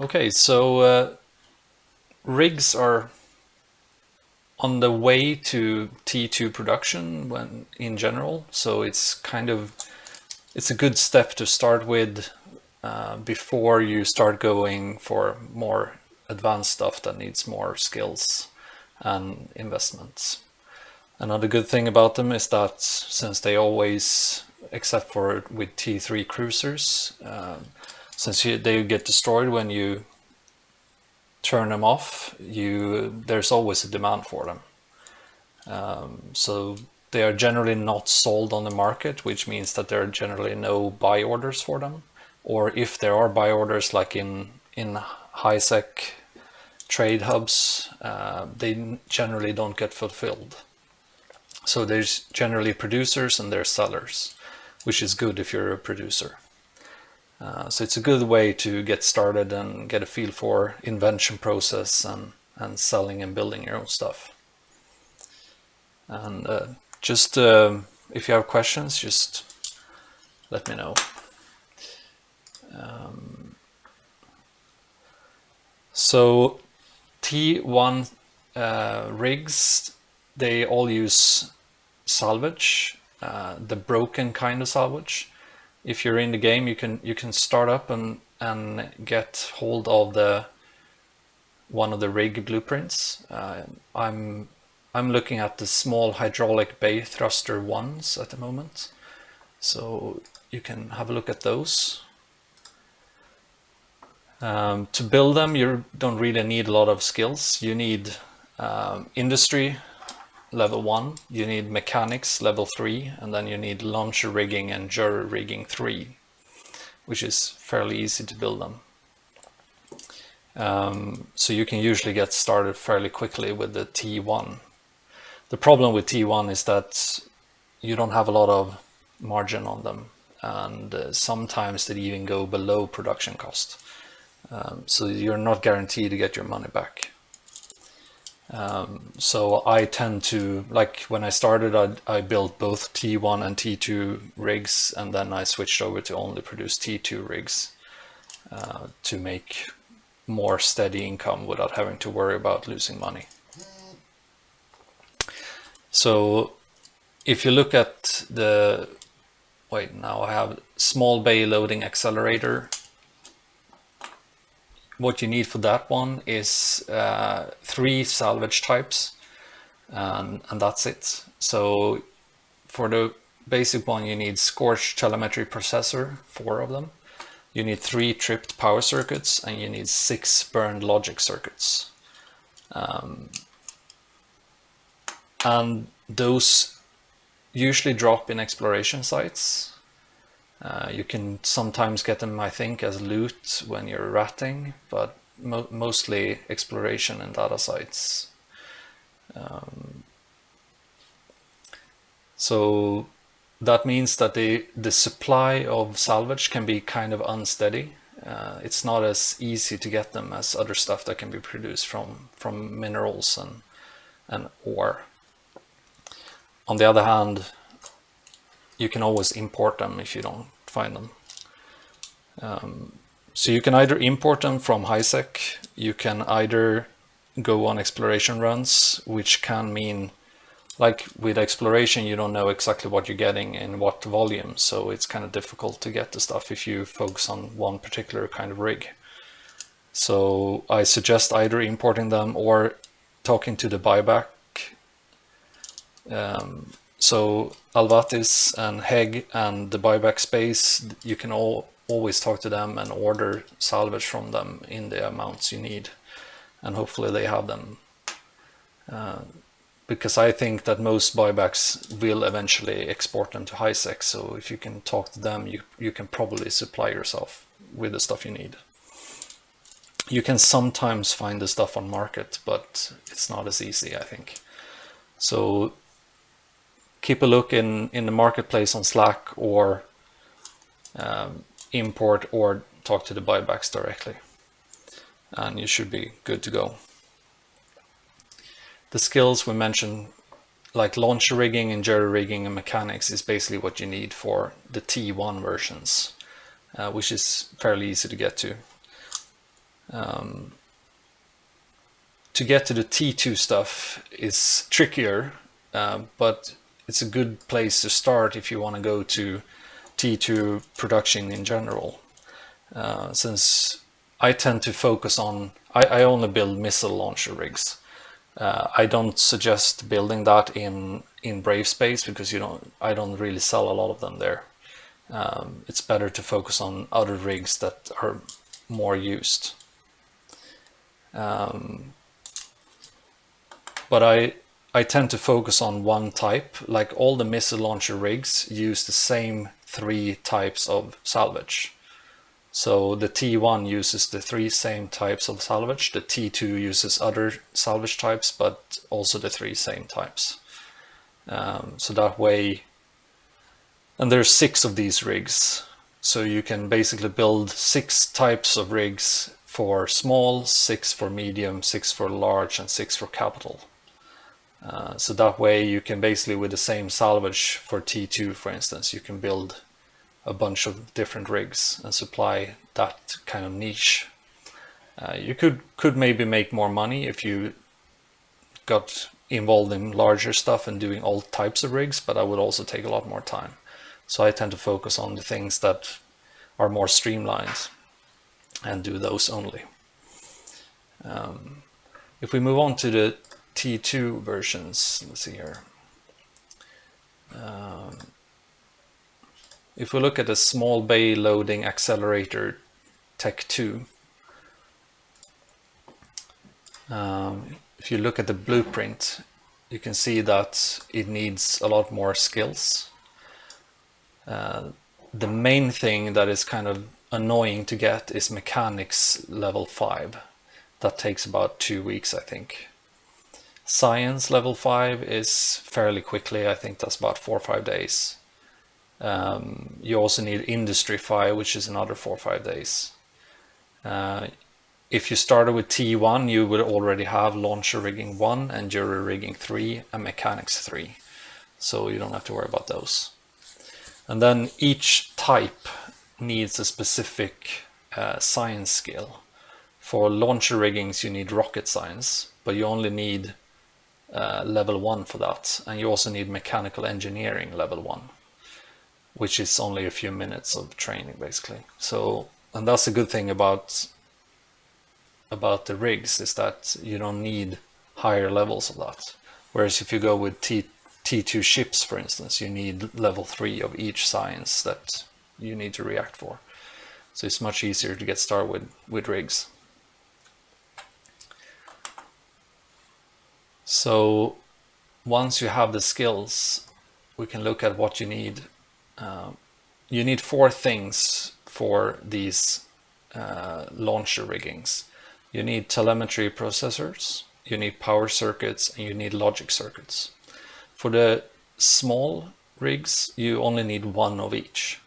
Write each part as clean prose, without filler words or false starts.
Okay, so rigs are on the way to T2 production when in general, so it's a good step to start with before you start going for more advanced stuff that needs more skills and investments. Another good thing about them is that since they always, except for with T3 cruisers, they get destroyed when you turn them off, there's always a demand for them. So they are generally not sold on the market, which means that there are generally no buy orders for them. Or if there are buy orders, like in high-sec trade hubs, they generally don't get fulfilled. So there's generally producers and there's sellers, which is good if you're a producer. So it's a good way to get started and get a feel for invention process and selling and building your own stuff. And just if you have questions, just let me know. So T1 rigs, they all use salvage, the broken kind of salvage. If you're in the game, you can start up and get hold of one of the rig blueprints. I'm looking at the small hydraulic bay thruster ones at the moment, so you can have a look at those. To build them, you don't really need a lot of skills. You need industry level 1, you need mechanics level 3, and then you need launcher rigging and jury rigging 3, which is fairly easy to build them. So you can usually get started fairly quickly with the T1. The problem with T1 is that you don't have a lot of margin on them, and sometimes they even go below production cost. So you're not guaranteed to get your money back. So I tend to, like when I started, I built both T1 and T2 rigs, and then I switched over to only produce T2 rigs to make more steady income without having to worry about losing money. So if you look at now I have small bay loading accelerator. What you need for that one is 3 salvage types, and that's it. So for the basic one, you need scorched telemetry processor, 4 of them. You need 3 tripped power circuits, and you need 6 burned logic circuits. And those usually drop in exploration sites. You can sometimes get them, I think, as loot when you're ratting, but mostly exploration and data sites. So that means that the supply of salvage can be kind of unsteady. It's not as easy to get them as other stuff that can be produced from minerals and ore. On the other hand, you can always import them if you don't find them. So you can either import them from high-sec, you can either go on exploration runs, which can mean, like with exploration, you don't know exactly what you're getting in what volume, so it's kind of difficult to get the stuff if you focus on one particular kind of rig. So I suggest either importing them or talking to the buyback. So Alvatis and Heg and the buyback space, you can always talk to them and order salvage from them in the amounts you need, and hopefully they have them. Because I think that most buybacks will eventually export them to high-sec, so if you can talk to them, you can probably supply yourself with the stuff you need. You can sometimes find the stuff on market, but it's not as easy, I think. So keep a look in the marketplace on Slack, or import or talk to the buybacks directly, and you should be good to go. The skills we mentioned, like launcher rigging and jury rigging and mechanics, is basically what you need for the T1 versions, which is fairly easy to get to. To get to the T2 stuff is trickier, but it's a good place to start if you want to go to T2 production in general. Since I tend to focus on, I only build missile launcher rigs. I don't suggest building that in Brave Space because I don't really sell a lot of them there. It's better to focus on other rigs that are more used. But I tend to focus on one type. Like all the missile launcher rigs use the same 3 types of salvage. So the T1 uses the 3 same types of salvage. The T2 uses other salvage types, but also the 3 same types. So that way, and there's 6 of these rigs. So you can basically build 6 types of rigs for small, 6 for medium, 6 for large, and 6 for capital. So that way you can basically, with the same salvage for T2, for instance, you can build a bunch of different rigs and supply that kind of niche. You could maybe make more money if you got involved in larger stuff and doing all types of rigs, but that would also take a lot more time. So I tend to focus on the things that are more streamlined and do those only. If we move on to the T2 versions, let's see here. If we look at the small bay loading accelerator Tech 2, if you look at the blueprint, you can see that it needs a lot more skills. The main thing that is kind of annoying to get is mechanics level 5. That takes about 2 weeks, I think. Science level 5 is fairly quickly, I think that's about 4 or 5 days. You also need industry 5, which is another 4 or 5 days. If you started with T1, you would already have launcher rigging 1 and jury rigging 3 and mechanics 3. So you don't have to worry about those. And then each type needs a specific science skill. For launcher riggings, you need rocket science, but you only need level 1 for that. And you also need mechanical engineering level 1, which is only a few minutes of training, basically. So, and that's a good thing about the rigs, is that you don't need higher levels of that. Whereas if you go with T2 ships, for instance, you need level 3 of each science that you need to react for. So it's much easier to get started with rigs. So once you have the skills, we can look at what you need. You need 4 things for these launcher riggings. You need telemetry processors, you need power circuits, and you need logic circuits. For the small rigs, you only need 1 of each.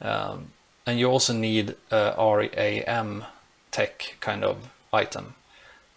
And you also need a RAM tech kind of item.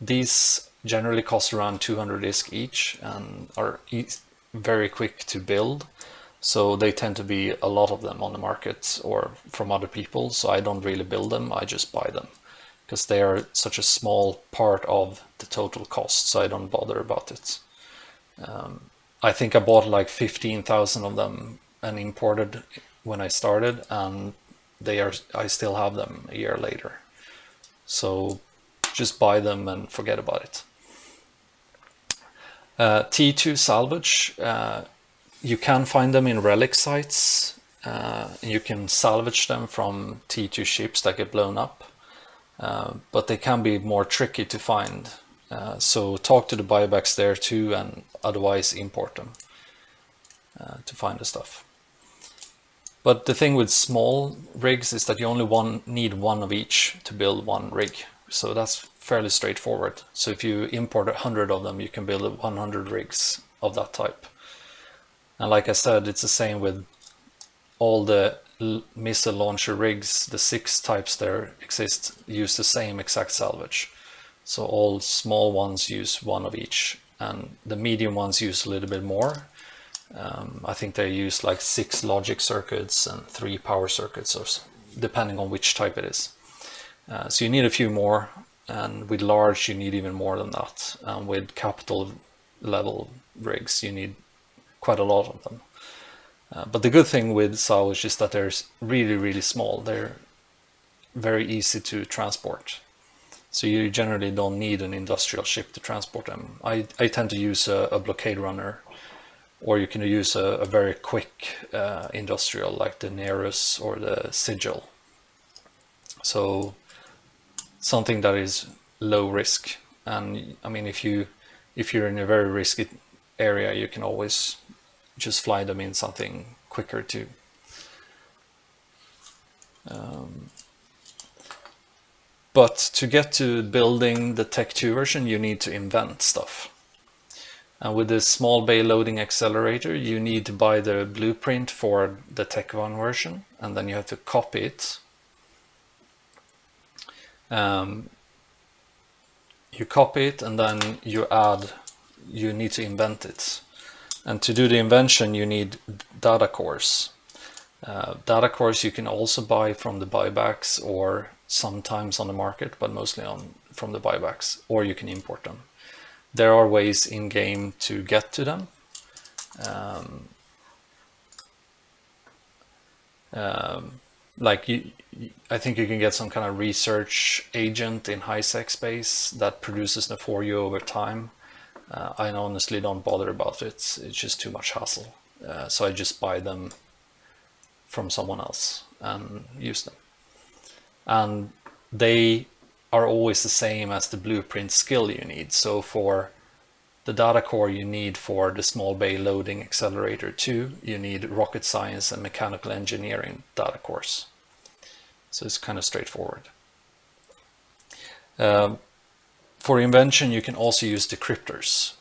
These generally cost around 200 disk each and are very quick to build. So they tend to be a lot of them on the market or from other people. So I don't really build them, I just buy them, because they are such a small part of the total cost, so I don't bother about it. I think I bought like 15,000 of them and imported when I started, and I still have them a year later. So just buy them and forget about it. T2 salvage, you can find them in relic sites. You can salvage them from T2 ships that get blown up, but they can be more tricky to find. So talk to the buybacks there too, and otherwise import them to find the stuff. But the thing with small rigs is that you only need 1 of each to build 1 rig. So that's fairly straightforward. So if you import 100 of them, you can build 100 rigs of that type. And like I said, it's the same with all the missile launcher rigs. The 6 types there exist use the same exact salvage. So all small ones use 1 of each, and the medium ones use a little bit more. I think they use like 6 logic circuits and 3 power circuits, or depending on which type it is. So you need a few more, and with large you need even more than that. And with capital level rigs you need quite a lot of them. But the good thing with Salvage is that they're really, really small. They're very easy to transport. So you generally don't need an industrial ship to transport them. I tend to use a blockade runner, or you can use a very quick industrial like the Nereus or the Sigil. So something that is low risk. And I mean, if you're in a very risky area, you can always just fly them in something quicker too. But to get to building the Tech 2 version, you need to invent stuff. And with this small bay loading accelerator, you need to buy the blueprint for the Tech 1 version, and then you have to copy it. You copy it, and then you need to invent it. And to do the invention, you need data cores. Data cores you can also buy from the buybacks or sometimes on the market, but mostly from the buybacks, or you can import them. There are ways in game to get to them. I think you can get some kind of research agent in high-sec space that produces them for you over time. I honestly don't bother about it. It's just too much hassle. So I just buy them from someone else and use them. And they are always the same as the blueprint skill you need. So for the data core you need for the small bay loading accelerator 2, you need rocket science and mechanical engineering data cores. So it's kind of straightforward. For Invention, you can also use decryptors.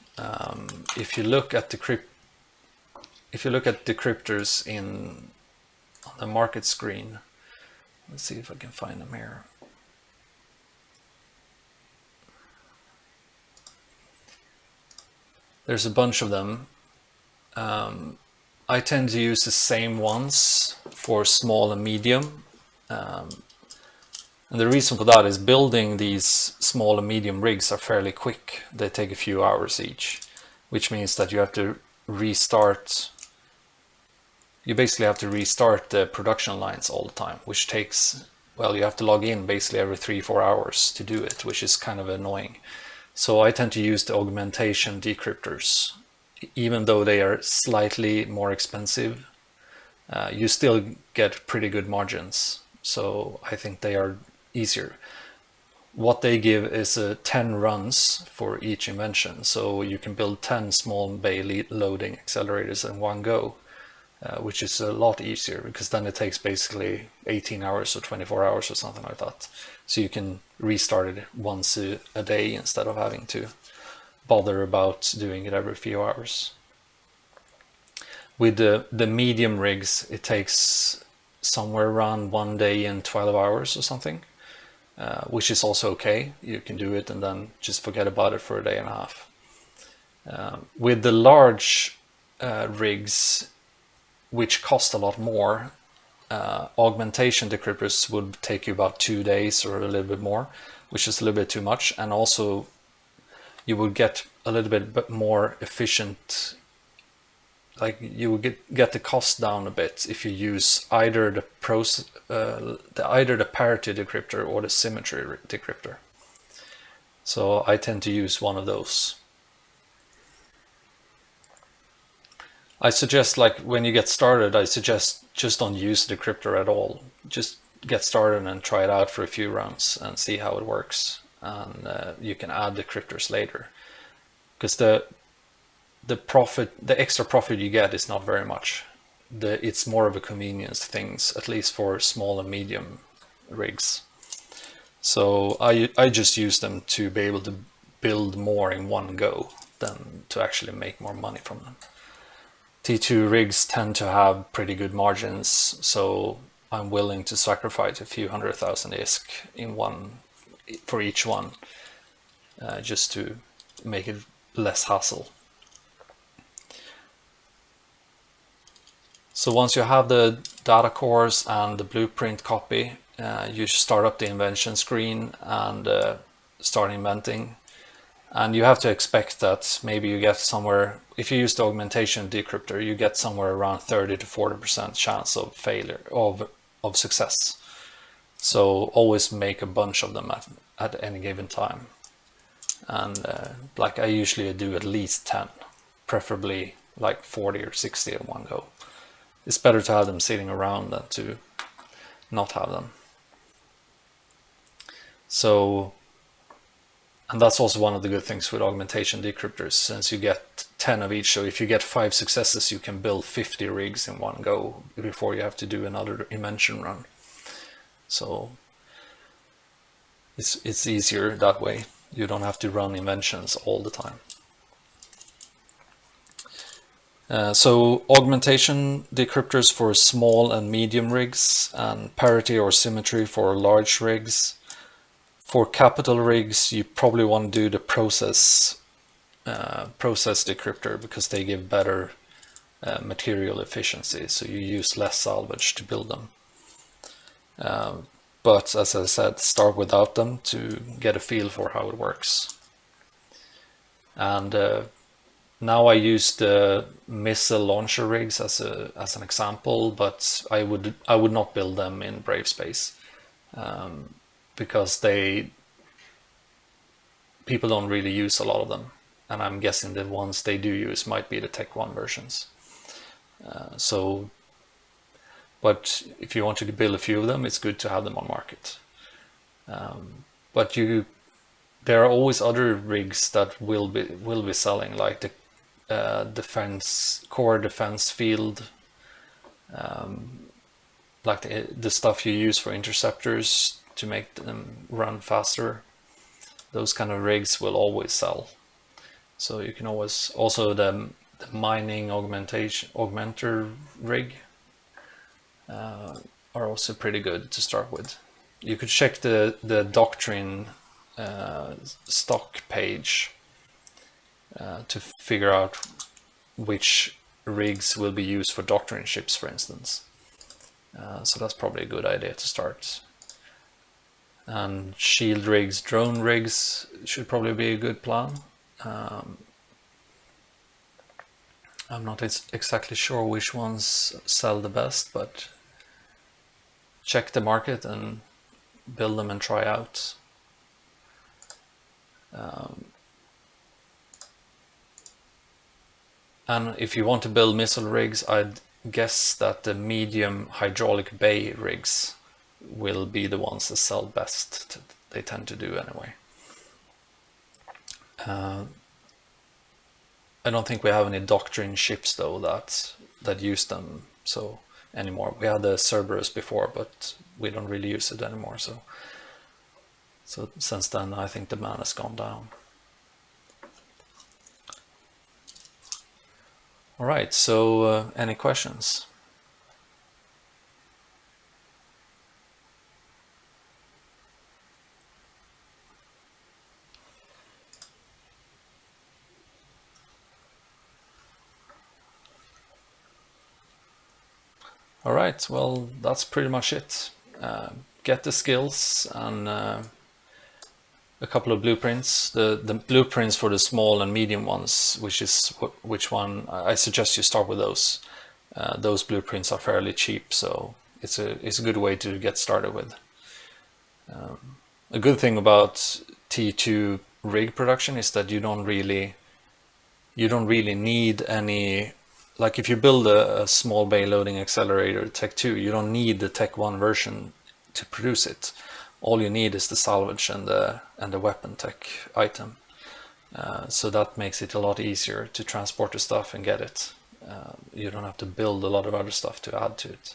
If you look at decryptors on the market screen, let's see if I can find them here. There's a bunch of them. I tend to use the same ones for small and medium. And the reason for that is building these small and medium rigs are fairly quick. They take a few hours each, which means that you have to restart. You basically have to restart the production lines all the time, which takes, well, you have to log in basically every 3-4 hours to do it, which is kind of annoying. So I tend to use the augmentation decryptors. Even though they are slightly more expensive, you still get pretty good margins. So I think they are easier. What they give is 10 runs for each invention. So you can build 10 small bay loading accelerators in one go, which is a lot easier because then it takes basically 18 hours or 24 hours or something like that. So you can restart it once a day instead of having to bother about doing it every few hours. With the medium rigs, it takes somewhere around 1 day and 12 hours or something, which is also okay. You can do it and then just forget about it for a day and a half. With the large rigs, which cost a lot more, augmentation decryptors would take you about 2 days or a little bit more, which is a little bit too much. And also you would get a little bit more efficient, like you would get the cost down a bit if you use either the parity decryptor or the symmetry decryptor. So I tend to use one of those. I suggest, like, when you get started, I suggest just don't use the decryptor at all. Just get started and try it out for a few rounds and see how it works. And you can add decryptors later, because the extra profit you get is not very much. It's more of a convenience things, at least for small and medium rigs. So I just use them to be able to build more in one go than to actually make more money from them. T2 rigs tend to have pretty good margins, so I'm willing to sacrifice a few 100,000 ISK for each one, just to make it less hassle. So once you have the data cores and the blueprint copy, you start up the invention screen and start inventing. And you have to expect that maybe you get somewhere, if you use the augmentation decryptor, you get somewhere around 30 to 40% chance of failure, of success. So always make a bunch of them at any given time. And like I usually do at least 10, preferably like 40 or 60 in one go. It's better to have them sitting around than to not have them. So, and that's also one of the good things with augmentation decryptors, since you get 10 of each. So if you get 5 successes, you can build 50 rigs in one go before you have to do another Invention run. So it's easier that way. You don't have to run inventions all the time. So augmentation decryptors for small and medium rigs, and parity or symmetry for large rigs. For capital rigs, you probably want to do the process decryptor, because they give better material efficiency, so you use less salvage to build them. But as I said, start without them to get a feel for how it works. And now I use the missile launcher rigs as an example, but I would not build them in Brave Space, because people don't really use a lot of them, and I'm guessing the ones they do use might be the Tech 1 versions. But if you want to build a few of them, it's good to have them on market. But there are always other rigs that will be selling, like the core defense field, like the stuff you use for interceptors to make them run faster. Those kind of rigs will always sell. So you can always, also the mining augmenter rig are also pretty good to start with. You could check the doctrine stock page to figure out which rigs will be used for doctrine ships, for instance. So that's probably a good idea to start. And shield rigs, drone rigs should probably be a good plan. I'm not exactly sure which ones sell the best, but check the market and build them and try out. And if you want to build missile rigs, I'd guess that the medium hydraulic bay rigs will be the ones that sell best. They tend to do anyway. I don't think we have any doctrine ships though that use them so anymore. We had the Cerberus before, but we don't really use it anymore. So since then, I think demand has gone down. All right. So any questions? All right, well, that's pretty much it. Get the skills and a couple of blueprints. The blueprints for the small and medium ones, which one I suggest you start with those. Those blueprints are fairly cheap, so it's a good way to get started with. A good thing about T2 rig production is that you don't really need any. Like if you build a small bay loading accelerator Tech 2, you don't need the Tech 1 version to produce it. All you need is the salvage and the weapon tech item. So that makes it a lot easier to transport the stuff and get it. You don't have to build a lot of other stuff to add to it.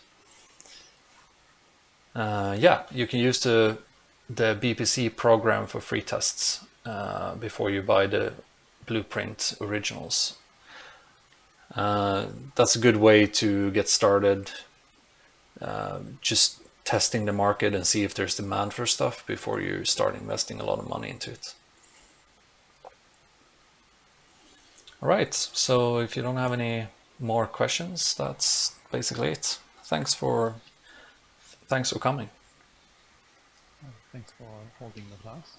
Yeah, you can use the BPC program for free tests before you buy the blueprint originals. That's a good way to get started, just testing the market and see if there's demand for stuff before you start investing a lot of money into it. All right, so if you don't have any more questions, that's basically it. Thanks for coming. Thanks for holding the class.